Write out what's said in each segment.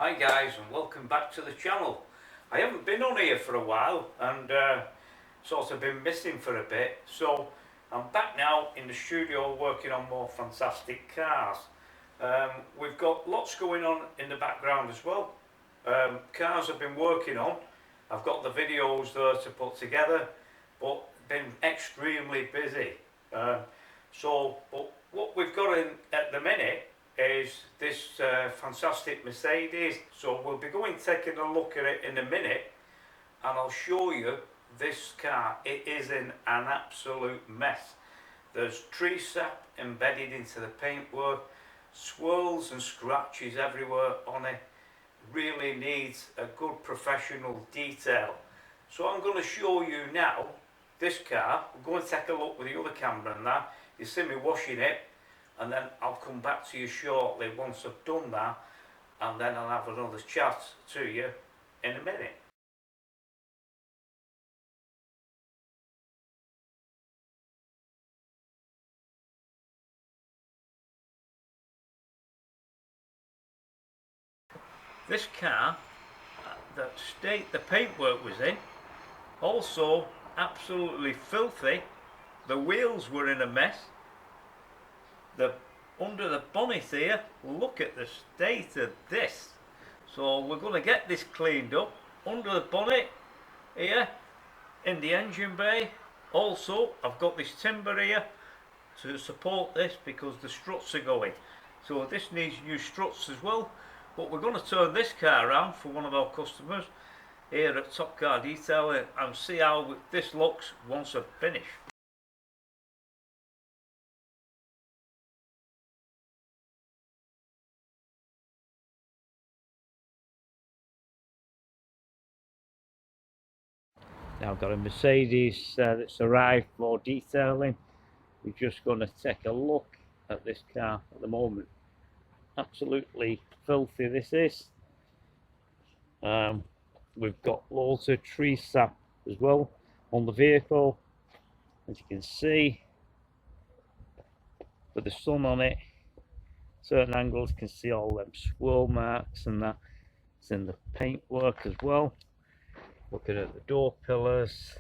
Hi guys, and welcome back to the channel. I haven't been on here for a while and sort of been missing for a bit, so I'm back now in the studio working on more fantastic cars. We've got lots going on in the background as well. Cars I've been working on, I've got the videos there to put together, but been extremely busy. But what we've got in at the minute is this fantastic Mercedes. So we'll be taking a look at it in a minute, and I'll show you this car. It is in an absolute mess. There's tree sap embedded into the paintwork, swirls and scratches everywhere on it. Really needs a good professional detail. So I'm going to show you now this car. We're going to take a look with the other camera and that. You see me washing it, and then I'll come back to you shortly once I've done that, and then I'll have another chat to you in a minute. This car, the paintwork was in, also absolutely filthy. The wheels were in a mess. Under the bonnet here, look at the state of this. So we're going to get this cleaned up. Under the bonnet here, in the engine bay, also I've got this timber here to support this because the struts are going. So this needs new struts as well. But we're going to turn this car around for one of our customers here at Top Car Detailing and see how this looks once I've finished. Now I've got a Mercedes that's arrived for detailing. We're just going to take a look at this car at the moment. Absolutely filthy this is. We've got loads of tree sap as well on the vehicle, as you can see, with the sun on it. Certain angles you can see all them swirl marks, and that it's in the paintwork as well. Looking at the door pillars,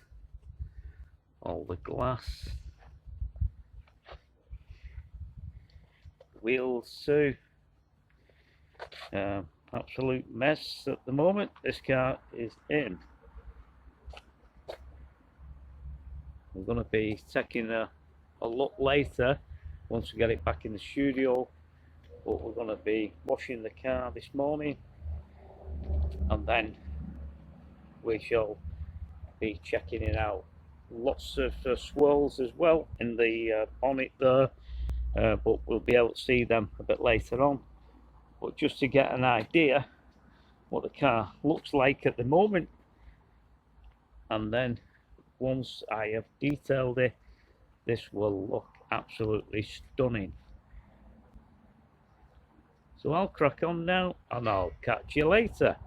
all the glass, wheels too. Absolute mess at the moment this car is in. We're going to be taking a look later once we get it back in the studio, but we're going to be washing the car this morning, and then we shall be checking it out. Lots of swirls as well in the bonnet there, but we'll be able to see them a bit later on. But just to get an idea what the car looks like at the moment, and then once I have detailed it, this will look absolutely stunning. So I'll crack on now and I'll catch you later.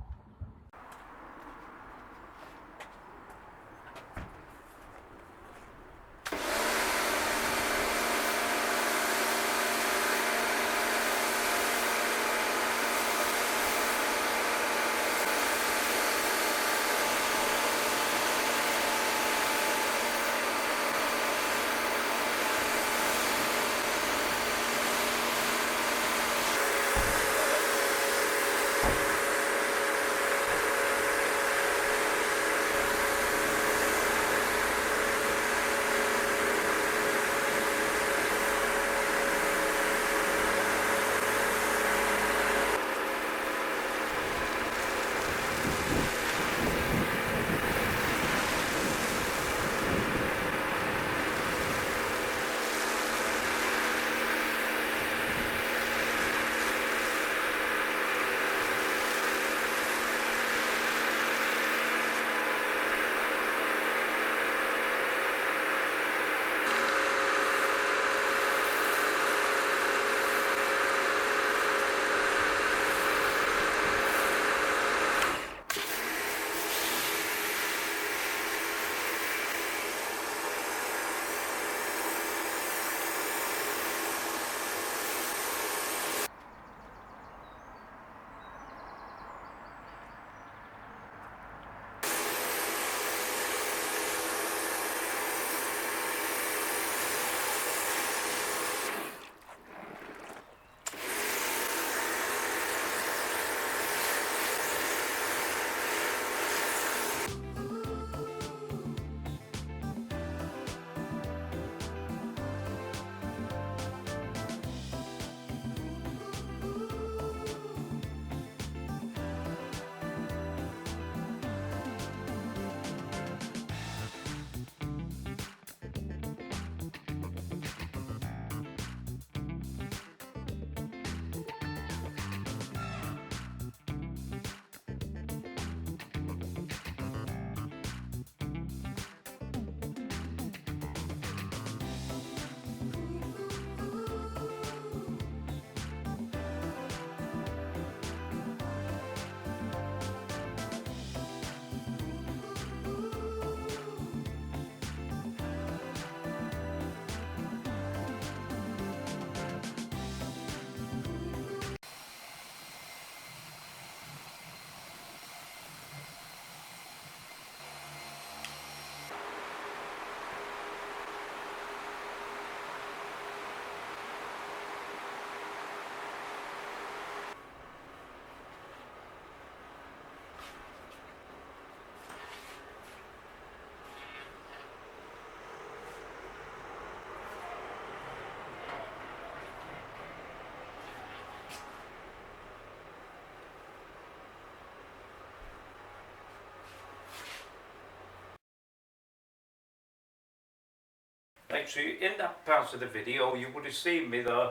right, so in that part of the video you would have seen me there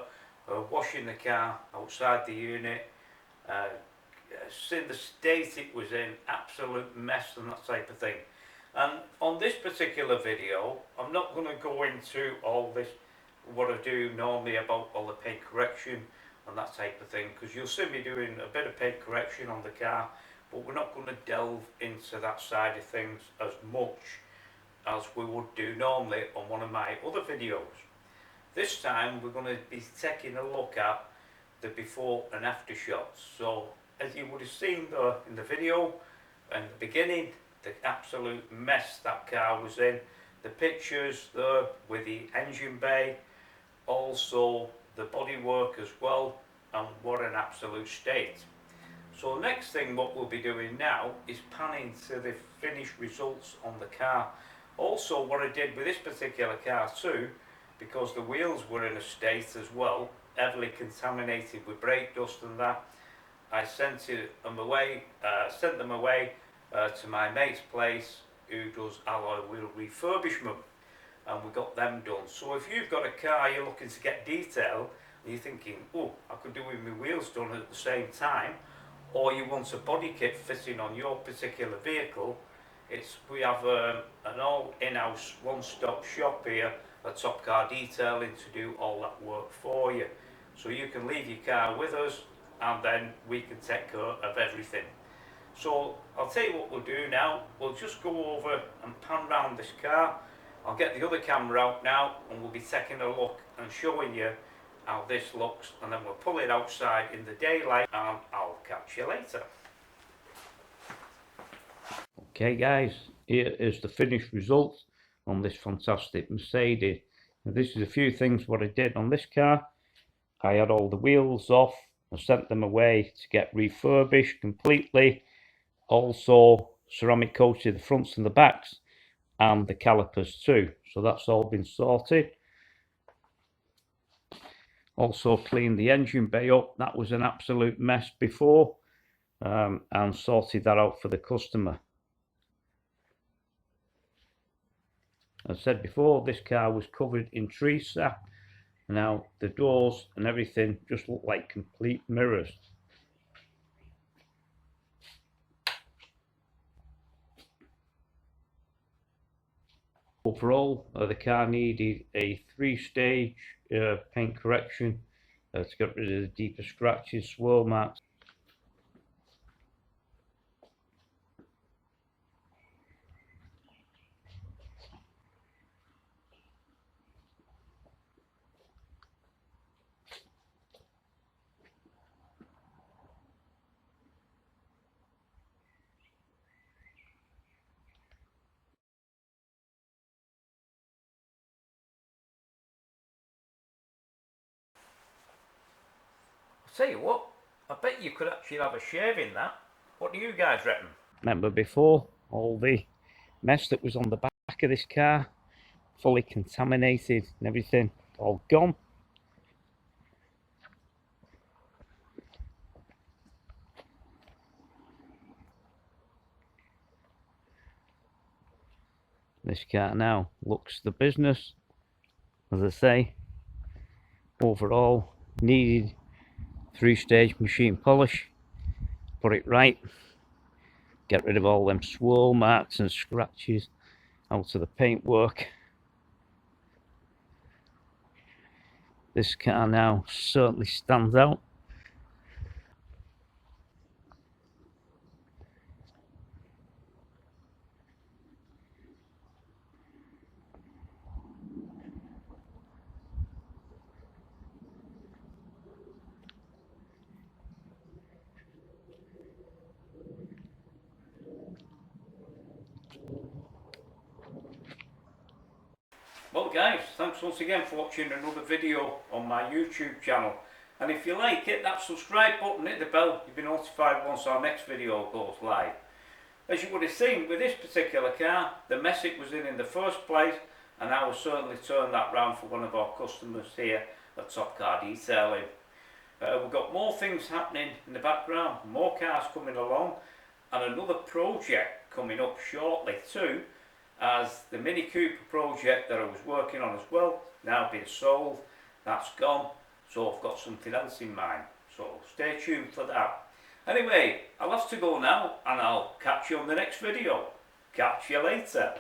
washing the car outside the unit, seeing the state it was in, absolute mess and that type of thing. And on this particular video I'm not going to go into all this, what I do normally about all the paint correction and that type of thing, because you'll see me doing a bit of paint correction on the car, but we're not going to delve into that side of things as much as we would do normally on one of my other videos. This time we're going to be taking a look at the before and after shots. So as you would have seen there in the video in the beginning, the absolute mess that car was in, the pictures there with the engine bay, also the bodywork as well, and what an absolute state. So next thing what we'll be doing now is panning to the finished results on the car. Also what I did with this particular car too, because the wheels were in a state as well, heavily contaminated with brake dust and that, I sent them away to my mate's place who does alloy wheel refurbishment, and we got them done. So if you've got a car you're looking to get detail and you're thinking, oh, I could do with my wheels done at the same time, or you want a body kit fitting on your particular vehicle, we have an all in-house one-stop shop here at Top Car Detailing to do all that work for you. So you can leave your car with us and then we can take care of everything. So I'll tell you what we'll do now. We'll just go over and pan round this car. I'll get the other camera out now and we'll be taking a look and showing you how this looks, and then we'll pull it outside in the daylight and I'll catch you later. Okay guys, here is the finished result on this fantastic Mercedes. Now this is a few things what I did on this car. I had all the wheels off, I sent them away to get refurbished completely. Also ceramic coated the fronts and the backs and the calipers too, so that's all been sorted. Also cleaned the engine bay up, that was an absolute mess before, and sorted that out for the customer. As I said before, this car was covered in tree sap. Now the doors and everything just look like complete mirrors. Overall, the car needed a 3-stage paint correction to get rid of the deeper scratches, swirl marks. I'll tell you what, I bet you could actually have a shave in that. What do you guys reckon? Remember before, all the mess that was on the back of this car, fully contaminated and everything, all gone. This car now looks the business. As I say, overall needed 3-stage machine polish, put it right, get rid of all them swirl marks and scratches out of the paintwork. This car now certainly stands out. Well guys, thanks once again for watching another video on my YouTube channel. And if you like it, that subscribe button, hit the bell, you'll be notified once our next video goes live. As you would have seen with this particular car, the mess it was in the first place, and I will certainly turn that round for one of our customers here at Top Car Detailing. We've got more things happening in the background, more cars coming along, and another project coming up shortly too. as the Mini Cooper project that I was working on as well, now been sold, that's gone, so I've got something else in mind, so stay tuned for that. Anyway, I'll have to go now and I'll catch you on the next video. Catch you later.